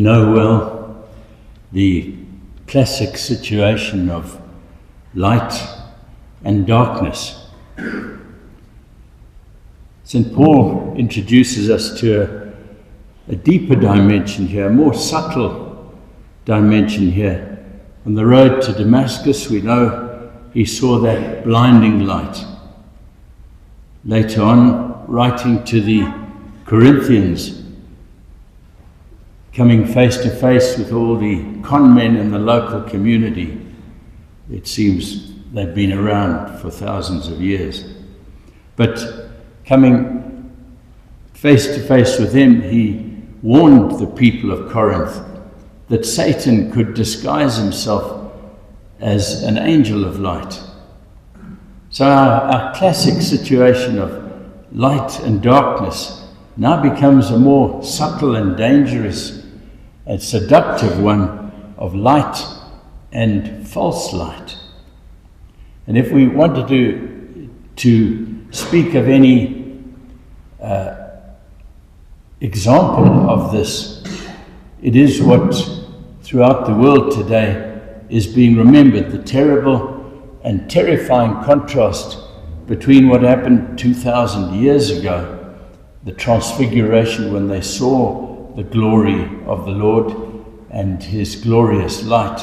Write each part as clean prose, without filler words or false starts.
know well the classic situation of light and darkness. St. Paul introduces us to a deeper dimension here, a more subtle dimension here. On the road to Damascus, we know he saw that blinding light. Later on, writing to the Corinthians, coming face to face with all the con men in the local community. It seems they've been around for thousands of years. But coming face to face with them, he warned the people of Corinth that Satan could disguise himself as an angel of light. So our classic situation of light and darkness now becomes a more subtle and dangerous and seductive one of light and false light. And if we wanted to speak of any example of this, it is what throughout the world today is being remembered, the terrible and terrifying contrast between what happened 2,000 years ago, the Transfiguration, when they saw the glory of the Lord and his glorious light,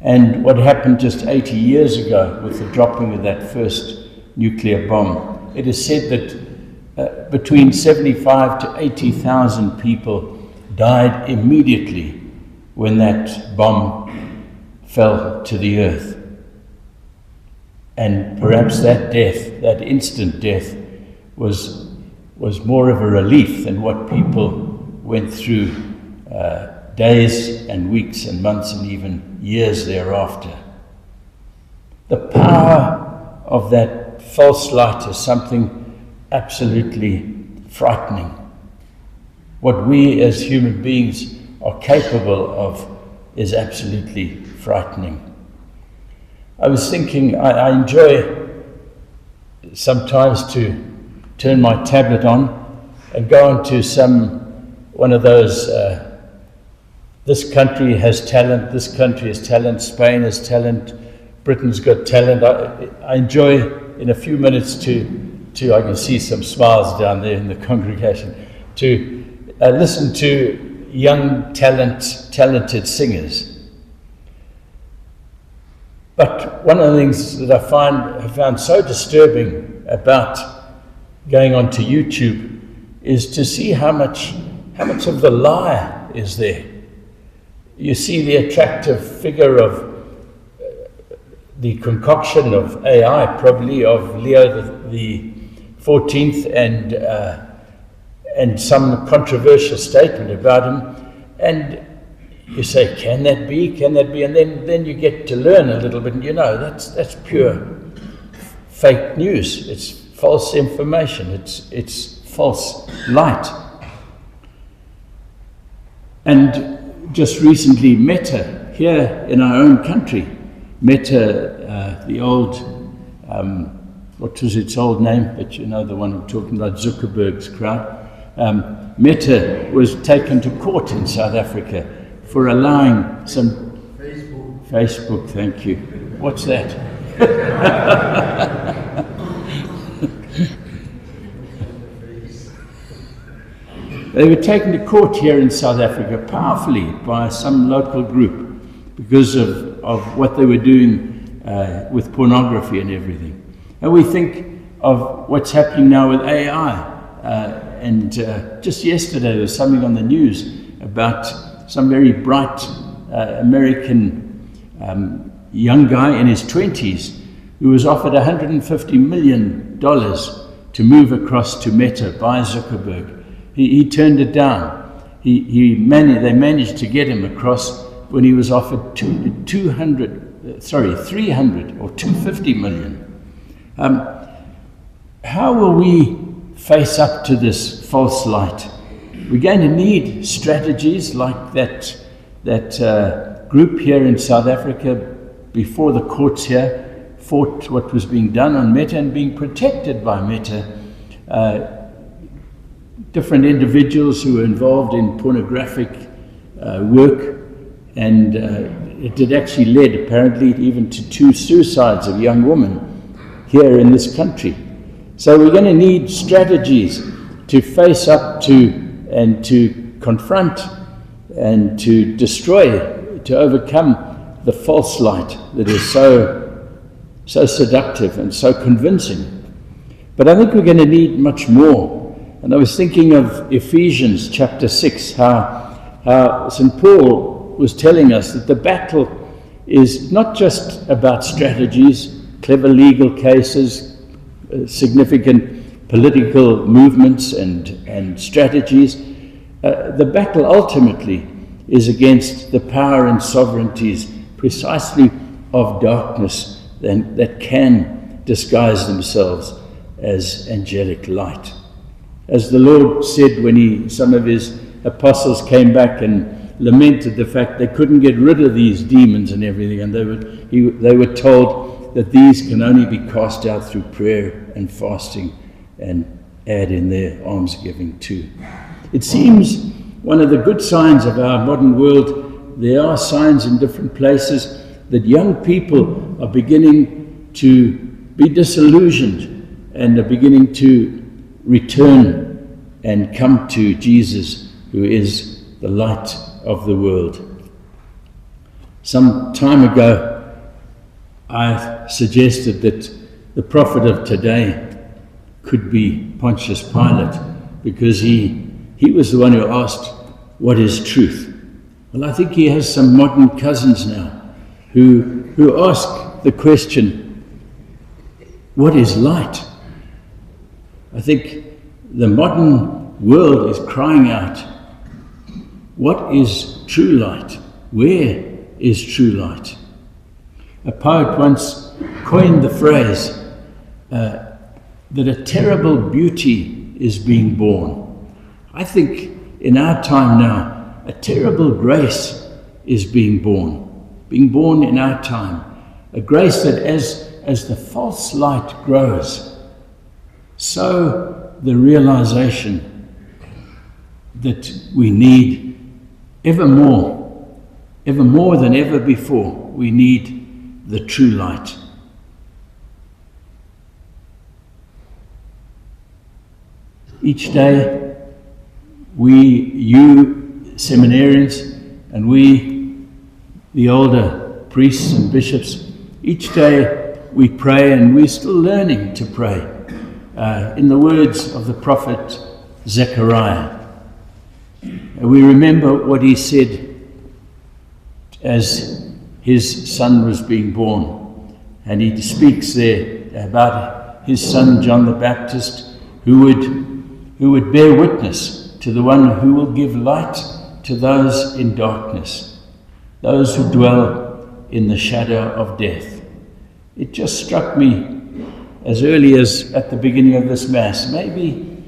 and what happened just 80 years ago with the dropping of that first nuclear bomb. It is said that between 75 to 80,000 people died immediately when that bomb fell to the earth. And perhaps that death, that instant death, was more of a relief than what people went through days and weeks and months and even years thereafter. The power of that false light is something absolutely frightening. What we as human beings are capable of is absolutely frightening. I was thinking, I enjoy sometimes to turn my tablet on and go onto one of those, this country has talent, this country has talent, Spain has talent, Britain's got talent. I enjoy in a few minutes to I can see some smiles down there in the congregation, to listen to young talented singers. But one of the things that I found so disturbing about going onto YouTube is to see how much of the lie is there. You see the attractive figure of the concoction of AI, probably of Leo the 14th, and some controversial statement about him, and you say, can that be? And then you get to learn a little bit, and you know that's pure fake news. It's false information. It's false light. And just recently, Meta here in our own country, Meta, the old, what was its old name? But you know the one I'm talking about, Zuckerberg's crowd. Meta was taken to court in South Africa for allowing some... Facebook, thank you. What's that? They were taken to court here in South Africa powerfully by some local group because of what they were doing with pornography and everything. And we think of what's happening now with AI. And just yesterday there was something on the news about some very bright American young guy in his 20s who was offered $150 million to move across to Meta by Zuckerberg. He turned it down. They managed to get him across when he was offered 300 or 250 million. How will we face up to this false light? We're going to need strategies like that group here in South Africa before the courts here fought what was being done on Meta and being protected by Meta. Different individuals who were involved in pornographic work, and it had actually led apparently even to 2 suicides of young women here in this country. So we're going to need strategies to face up to and to confront and to destroy, to overcome the false light that is so seductive and so convincing. But I think we're going to need much more. And I was thinking of Ephesians chapter 6, how St. Paul was telling us that the battle is not just about strategies, clever legal cases, significant political movements and strategies. The battle ultimately is against the power and sovereignties precisely of darkness that can disguise themselves as angelic light. As the Lord said when some of his apostles came back and lamented the fact they couldn't get rid of these demons and everything, and they were told that these can only be cast out through prayer and fasting, and add in their almsgiving too. It seems one of the good signs of our modern world, there are signs in different places that young people are beginning to be disillusioned and are beginning to return and come to Jesus, who is the light of the world. Some time ago, I suggested that the prophet of today could be Pontius Pilate, because he was the one who asked, "What is truth?" Well, I think he has some modern cousins now who ask the question, "What is light?" I think the modern world is crying out, what is true light? Where is true light? A poet once coined the phrase that a terrible beauty is being born. I think in our time now, a terrible grace is being born in our time. A grace that as the false light grows, so the realization that we need ever more than ever before, we need the true light. Each day, you seminarians, and we, the older priests and bishops, each day we pray, and we're still learning to pray in the words of the prophet Zechariah. We remember what he said as his son was being born, and he speaks there about his son John the Baptist, who would bear witness to the one who will give light to those in darkness, those who dwell in the shadow of death. It just struck me as early as at the beginning of this Mass. Maybe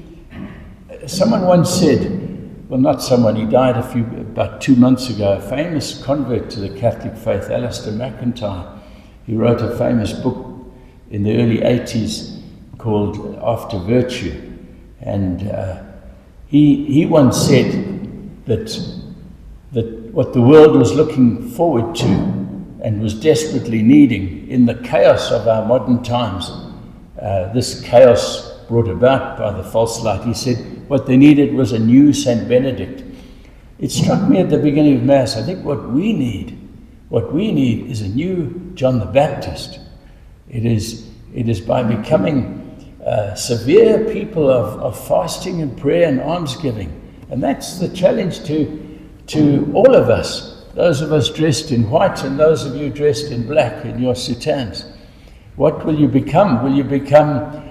someone once said, well, not someone, he died about 2 months ago, a famous convert to the Catholic faith, Alistair McIntyre. He wrote a famous book in the early 80s called After Virtue. And he once said that what the world was looking forward to and was desperately needing in the chaos of our modern times, this chaos brought about by the false light, he said what they needed was a new St. Benedict. It struck me at the beginning of Mass, I think what we need is a new John the Baptist. It is by becoming severe people of fasting and prayer and almsgiving. And that's the challenge to all of us, those of us dressed in white and those of you dressed in black in your soutanes. What will you become? Will you become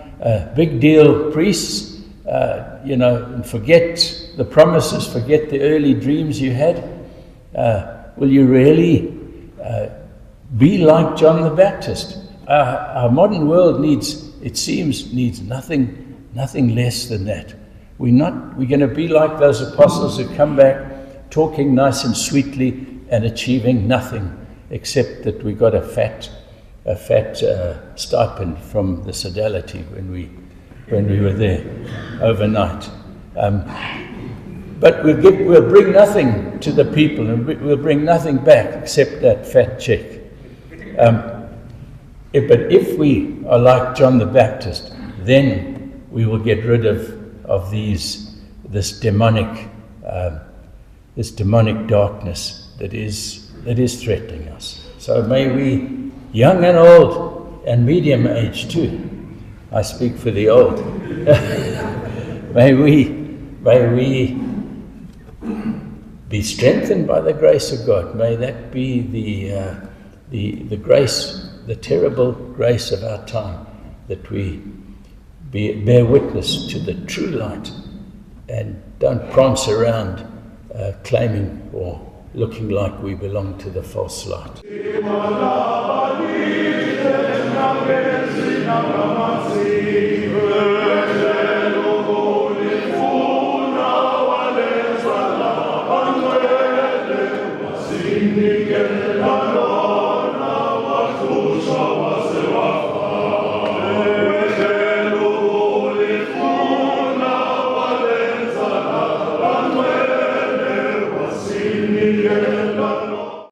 big deal priests, and forget the promises, forget the early dreams you had? Will you really be like John the Baptist? Our modern world needs nothing less than that. We're going to be like those apostles who come back talking nice and sweetly and achieving nothing except that we got a fat stipend from the sodality when we were there overnight. But we'll bring nothing to the people, and we'll bring nothing back except that fat check. But if we are like John the Baptist, then we will get rid of this demonic darkness that is threatening us. So may we, young and old and medium age too, I speak for the old, may we be strengthened by the grace of God. May that be the grace, the terrible grace of our time, that we bear witness to the true light and don't prance around claiming or looking like we belong to the false light. Amen.